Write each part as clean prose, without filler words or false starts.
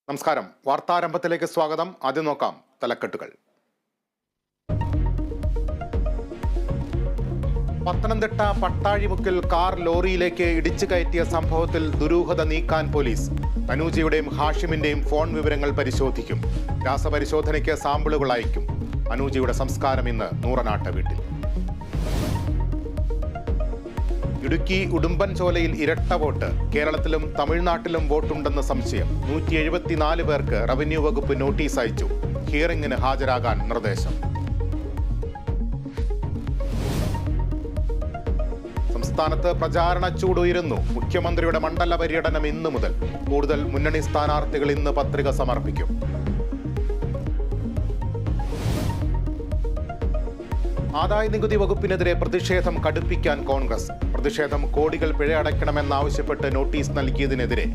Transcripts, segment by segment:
നമസ്കാരം. വാർത്താരംഭത്തിലേക്ക് സ്വാഗതം. ആദ്യം നോക്കാം തലക്കെട്ടുകൾ. പത്തനംതിട്ട പട്ടാഴിമുക്കിൽ കാർ ലോറിയിലേക്ക് ഇടിച്ചു കയറ്റിയ സംഭവത്തിൽ ദുരൂഹത നീക്കാൻ പോലീസ്. തനൂജയുടെയും ഹാഷിമിന്റെയും ഫോൺ വിവരങ്ങൾ പരിശോധിക്കും. രാസപരിശോധനയ്ക്ക് സാമ്പിളുകൾ അയക്കും. അനൂജയുടെ സംസ്കാരം ഇന്ന് നൂറനാട്ട് വീട്ടിൽ. ഇടുക്കി ഉടുമ്പൻചോലയിൽ ഇരട്ട വോട്ട്. കേരളത്തിലും തമിഴ്നാട്ടിലും വോട്ടുണ്ടെന്ന് സംശയം. 174 പേർക്ക് റവന്യൂ വകുപ്പ് നോട്ടീസ് അയച്ചു. ഹിയറിംഗിന് ഹാജരാകാൻ നിർദ്ദേശം. സംസ്ഥാനത്ത് പ്രചാരണ ചൂടുയരുന്നു. മുഖ്യമന്ത്രിയുടെ മണ്ഡല പര്യടനം ഇന്നു മുതൽ. കൂടുതൽ മുന്നണി സ്ഥാനാർത്ഥികൾ ഇന്ന് പത്രിക സമർപ്പിക്കും. ആദായനികുതി വകുപ്പിനെതിരെ പ്രതിഷേധം കടുപ്പിക്കാൻ കോൺഗ്രസ്. പ്രതിഷേധം കോടികൾ പിഴ അടയ്ക്കണമെന്നാവശ്യപ്പെട്ട് നോട്ടീസ് നൽകിയതിനെതിരെ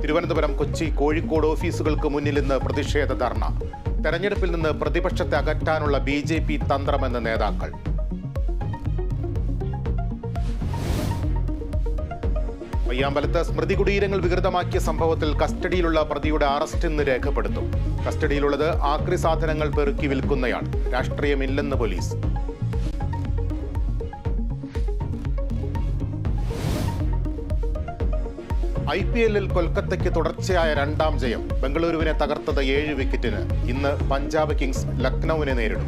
തിരുവനന്തപുരം, കൊച്ചി, കോഴിക്കോട് ഓഫീസുകൾക്ക് മുന്നിൽ ഇന്ന് പ്രതിഷേധ ധർണ. തെരഞ്ഞെടുപ്പിൽ നിന്ന് പ്രതിപക്ഷത്തെ അകറ്റാനുള്ള BJP തന്ത്രമെന്ന് നേതാക്കൾ. പയ്യാമ്പലത്ത് സ്മൃതി കുടീരങ്ങൾ വികൃതമാക്കിയ സംഭവത്തിൽ കസ്റ്റഡിയിലുള്ള പ്രതിയുടെ അറസ്റ്റ് ഇന്ന് രേഖപ്പെടുത്തും. കസ്റ്റഡിയിലുള്ളത് ആക്രി സാധനങ്ങൾ പെറുക്കി വിൽക്കുന്നയാൾ. രാഷ്ട്രീയമില്ലെന്ന് പോലീസ്. IPL-ൽ കൊൽക്കത്തയ്ക്ക് തുടർച്ചയായ 2ാം ജയം. ബംഗളൂരുവിനെ തകർത്തത് 7 വിക്കറ്റിന്. ഇന്ന് പഞ്ചാബ് കിങ്സ് ലക്നൌവിനെ നേരിടും.